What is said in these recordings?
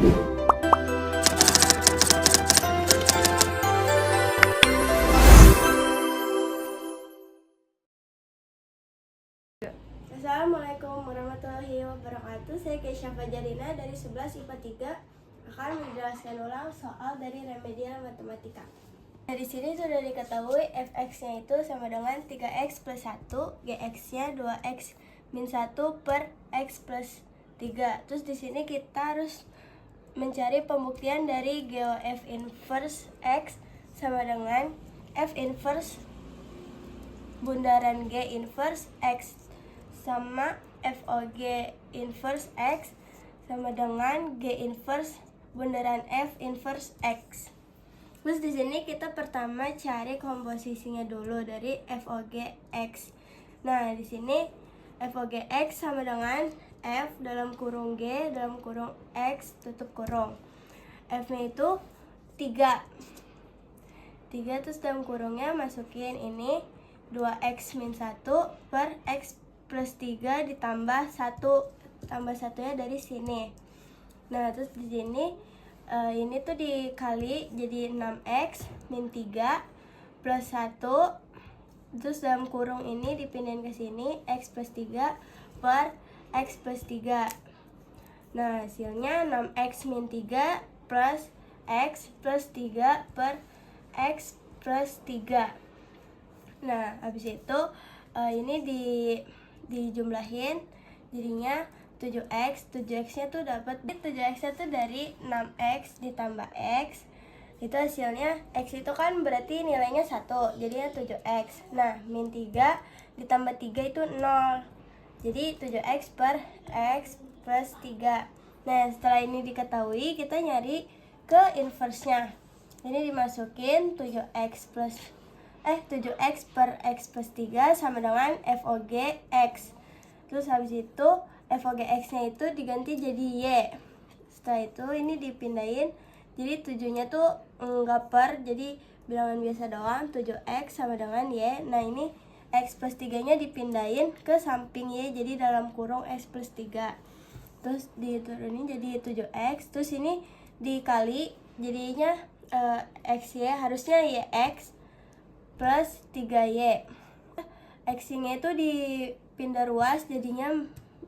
Assalamualaikum warahmatullahi wabarakatuh. Saya Keisha Fajarina dari 11 IPA 3 akan menjelaskan ulang soal dari remedial matematika. Dari sini sudah diketahui fx-nya itu sama dengan 3x plus 1, gx-nya 2x min 1 per x plus 3. Terus di sini kita harus mencari pembuktian dari GOF inverse x sama dengan f inverse bundaran G inverse x sama FOG inverse x sama dengan G inverse bundaran F inverse x. Terus di sini kita pertama cari komposisinya dulu dari FOG x. Nah, di sini FOG x sama dengan F dalam kurung G dalam kurung x tutup kurung. F-nya itu 3. Terus dalam kurungnya masukin ini 2x min 1 per x plus 3 ditambah 1, tambah satunya dari sini. Nah, terus di sini ini tuh dikali jadi 6x min 3 plus 1, terus dalam kurung ini dipindahin ke sini x plus 3 per x plus 3. Nah, hasilnya 6x min 3 plus x plus 3 per x plus 3. Nah, habis itu ini dijumlahin jadinya 7x. 7x-nya tuh dapat 7x-nya tuh dari 6x ditambah x. Itu hasilnya x itu kan berarti nilainya 1, jadinya 7x. Nah, min 3 ditambah 3 itu 0. Jadi 7x per x plus 3. Nah, setelah ini diketahui, kita nyari ke inverse-nya. Ini dimasukin 7x per x plus 3 sama dengan FOG x. Terus habis itu FOG x-nya itu diganti jadi y. Setelah itu ini dipindahin, jadi 7-nya tuh enggak per, jadi bilangan biasa doang. 7x sama dengan y. Nah, ini x plus 3-nya dipindahin ke samping y, jadi dalam kurung x plus 3. Terus diturunin jadi 7x. Terus ini dikali, jadinya xy harusnya yx plus 3y. X-nya itu dipindah ruas jadinya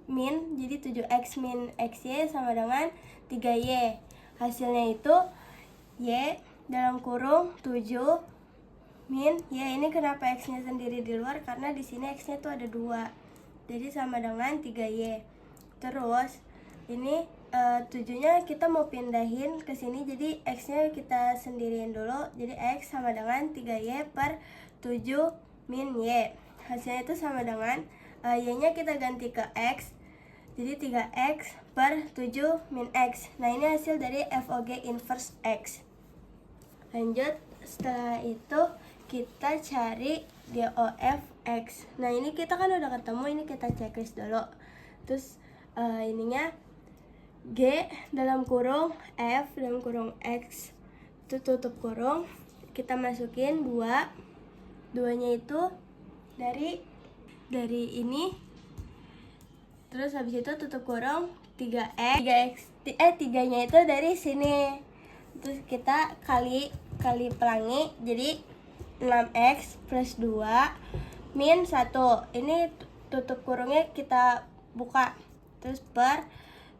min, jadi 7x min xy sama dengan 3y. Hasilnya itu y dalam kurung 7 min y. Ini kenapa x-nya sendiri di luar? Karena di sini x-nya itu ada 2. Jadi sama dengan 3y. Terus ini 7-nya kita mau pindahin ke sini, jadi x-nya kita sendiriin dulu. Jadi x sama dengan 3y per 7 min y. Hasilnya itu sama dengan y-nya kita ganti ke x. Jadi 3x per 7 min x. Nah, ini hasil dari FOG inverse x. Lanjut, setelah itu kita cari GOF x. Nah, ini kita kan udah ketemu, ini kita checklist dulu. Terus ininya G dalam kurung F dalam kurung X itu tutup kurung, kita masukin 2-nya itu dari ini. Terus habis itu tutup kurung 3nya itu dari sini. Terus kita kali pelangi jadi 6x plus 2 min 1. Ini tutup kurungnya kita buka. Terus per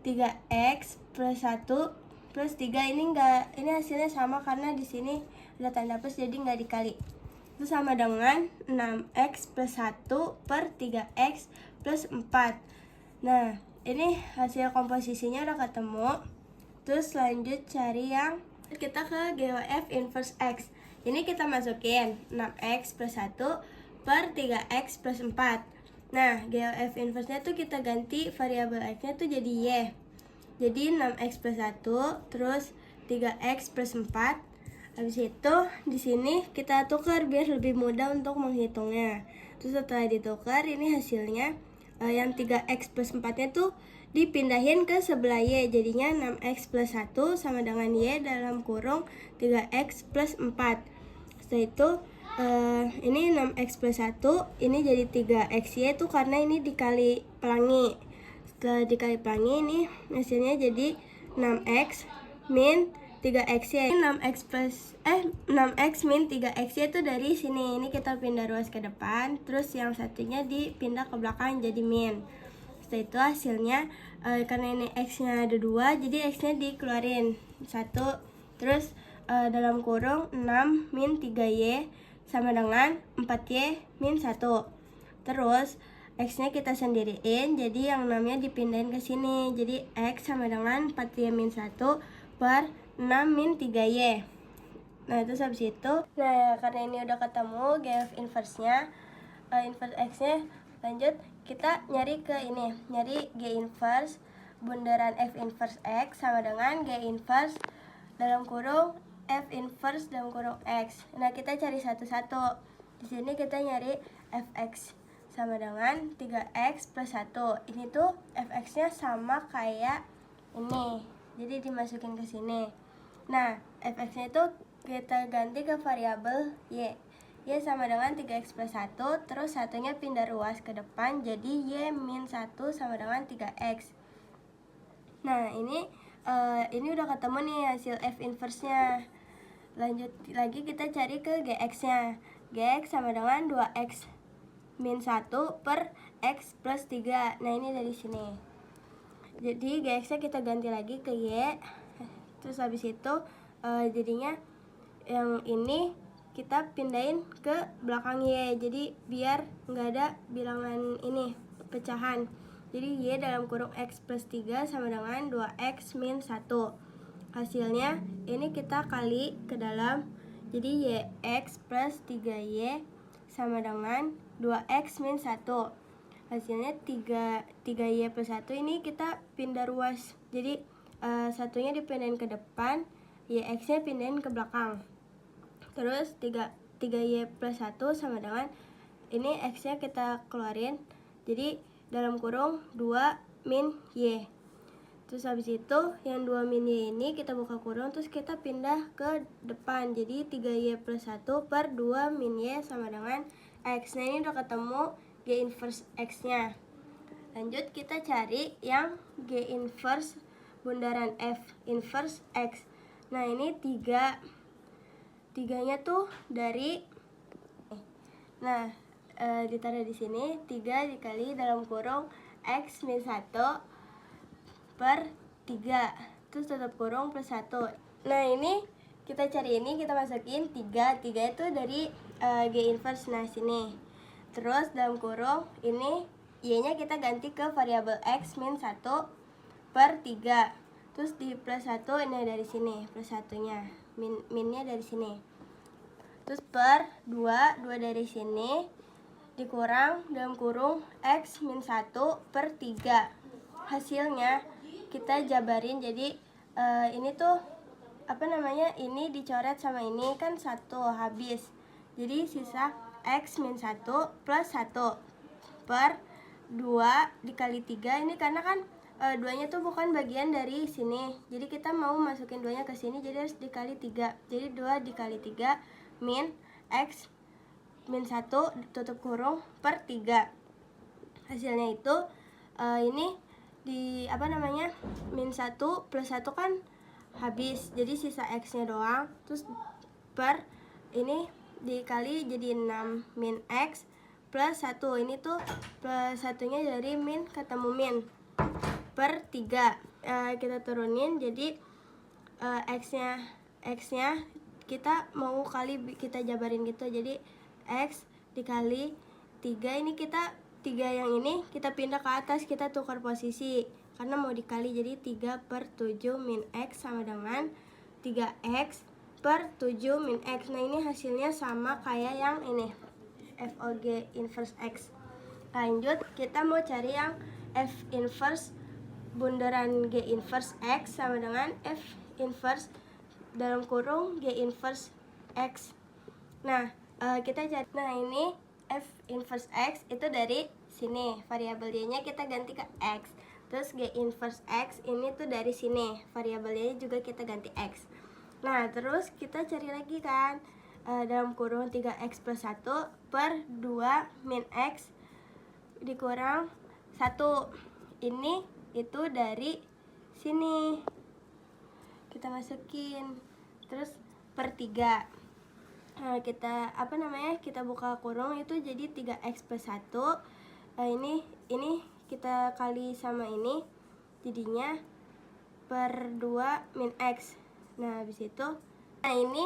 3x plus 1 plus 3, ini hasilnya sama karena di sini ada tanda plus jadi nggak dikali. Itu sama dengan 6x plus 1 per 3x plus 4. Nah, ini hasil komposisinya udah ketemu. Terus lanjut cari yang kita ke GOF inverse x. Ini kita masukin 6x plus 1 per 3x plus 4. Nah, GOF inverse-nya tuh kita ganti variabel x-nya tuh jadi y. Jadi 6x plus 1 terus 3x plus 4. Habis itu di sini kita tukar biar lebih mudah untuk menghitungnya. Terus setelah ditukar, ini hasilnya yang 3x plus 4-nya tuh dipindahin ke sebelah y. Jadinya 6x plus 1 sama dengan y dalam kurung 3x plus 4. Setelah itu ini 6x plus 1, ini jadi 3xy tuh karena ini dikali pelangi. Setelah dikali pelangi, ini hasilnya jadi 6x min 3xy. 6x min 3xy itu dari sini. Ini kita pindah ruas ke depan, terus yang satunya dipindah ke belakang jadi min. Setelah itu hasilnya karena ini x-nya ada 2, jadi x-nya dikeluarin 1. Terus dalam kurung 6 min 3y sama dengan 4y min 1. Terus x-nya kita sendiriin, jadi yang 6-nya dipindahin ke sini. Jadi x sama dengan 4y min 1 per 6 min 3y. Nah, terus habis itu, karena ini udah ketemu GF inverse-nya, inverse x-nya, lanjut kita nyari ke ini, nyari G inverse bundaran F inverse X sama dengan G inverse dalam kurung F inverse dalam kurung X. Nah, kita cari satu-satu. Di sini kita nyari Fx sama dengan 3x plus 1. Ini tuh Fx-nya sama kayak ini, jadi dimasukin ke sini. Nah, Fx-nya itu kita ganti ke variabel y. Y sama dengan 3x plus 1, terus satunya pindah ruas ke depan, jadi y min 1 sama dengan 3x. Nah, ini udah ketemu nih hasil F inverse-nya. Lanjut lagi kita cari ke Gx-nya. Gx sama dengan 2x min 1 per x plus 3. Nah, ini dari sini. Jadi Gx-nya kita ganti lagi ke y. Terus habis itu jadinya yang ini kita pindahin ke belakang y, jadi biar nggak ada bilangan ini pecahan. Jadi y dalam kurung x plus 3 sama dengan 2x min 1. Hasilnya ini kita kali ke dalam, jadi yx plus 3y sama dengan 2x min 1. Hasilnya 3y plus 1, ini kita pindah ruas, jadi satunya dipindahin ke depan, yx-nya pindahin ke belakang. Terus 3y plus 1 sama dengan ini x-nya kita keluarin, jadi dalam kurung 2 min y. Terus habis itu yang 2 min y ini kita buka kurung, terus kita pindah ke depan, jadi 3y plus 1 per 2 min y sama dengan x. Nah, ini udah ketemu G inverse x-nya. Lanjut kita cari yang G inverse bundaran F inverse x. Nah, ini tiganya tuh dari, ditaruh di sini, 3 dikali dalam kurung x min 1 per 3, terus tutup kurung plus 1. Nah, ini kita cari, ini kita masukin 3 itu dari G inverse. Nah, sini. Terus dalam kurung ini y-nya kita ganti ke variabel x min 1 per 3. Terus di plus 1 ini dari sini, plus 1-nya, minnya dari sini. Terus per 2 dari sini dikurang dalam kurung x min 1 per 3. Hasilnya kita jabarin, jadi ini tuh ini dicoret sama ini kan 1 habis. Jadi sisa x min 1 plus 1 per 2 dikali 3. Ini karena kan 2-nya tuh bukan bagian dari sini, jadi kita mau masukin 2-nya ke sini, jadi harus dikali 3. Jadi 2 dikali 3 min x min 1 tutup kurung per 3. Hasilnya itu ini di min 1 plus 1 kan habis, jadi sisa x-nya doang. Terus per ini dikali jadi 6 min x plus 1. Ini tuh plus 1-nya dari min ketemu min per 3. Kita turunin, jadi x-nya kita mau kali, kita jabarin gitu, jadi x dikali 3. Ini kita 3 yang ini kita pindah ke atas, kita tukar posisi karena mau dikali, jadi 3 per 7 min x sama dengan 3x per 7 min x. Nah, ini hasilnya sama kayak yang ini, FOG inverse x. Lanjut kita mau cari yang F inverse bundaran G inverse x sama dengan F inverse dalam kurung G inverse x. Nah, kita cari. Nah, ini F inverse x itu dari sini, variabel y-nya kita ganti ke x. Terus G inverse x ini tuh dari sini, variabel y juga kita ganti x. Nah, terus kita cari lagi kan, dalam kurung 3x plus 1 per 2 min x dikurang 1. Ini itu dari sini. kita masukin, terus per 3. Nah, kita buka kurung, itu jadi 3x plus 1. Ini kita kali sama ini, jadinya per 2 min x. Nah, habis itu ini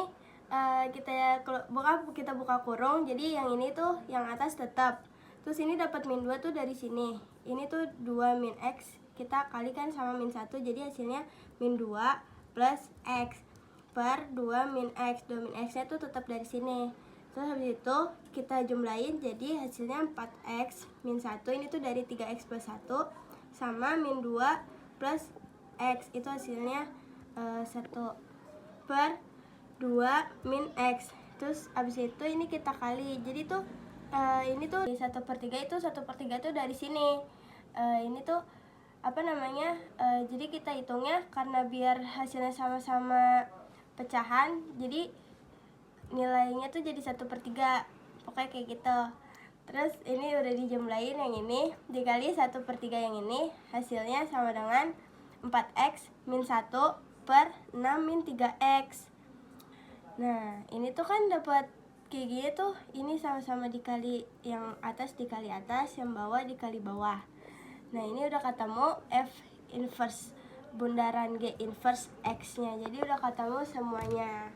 kita buka kurung, jadi yang ini tuh yang atas tetap. Terus ini dapat min 2 tuh dari sini. Ini tuh 2 min x, kita kalikan sama min 1, jadi hasilnya min 2 plus x per 2 min x. 2 min x nya tuh tetap dari sini. Terus habis itu kita jumlahin, jadi hasilnya 4x min 1, ini tuh dari 3x plus 1, sama min 2 plus x, itu hasilnya 1 per 2 min x. Terus abis itu ini kita kali, jadi tuh ini tuh 1/3, itu 1/3 tuh dari sini. Ini tuh jadi kita hitungnya, karena biar hasilnya sama-sama pecahan, jadi nilainya tuh jadi 1/3, pokoknya kayak gitu. Terus ini udah dijumlahin, yang ini dikali 1/3 yang ini, hasilnya sama dengan 4x min 1 per 6 min 3x. Nah, ini tuh kan dapat kayak gini tuh, ini sama-sama dikali, yang atas dikali atas, yang bawah dikali bawah. Nah, ini udah ketemu F inverse bundaran G inverse X nya, jadi udah ketemu semuanya.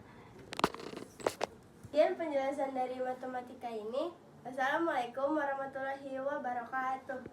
Sekian penjelasan dari matematika ini. Wassalamualaikum warahmatullahi wabarakatuh.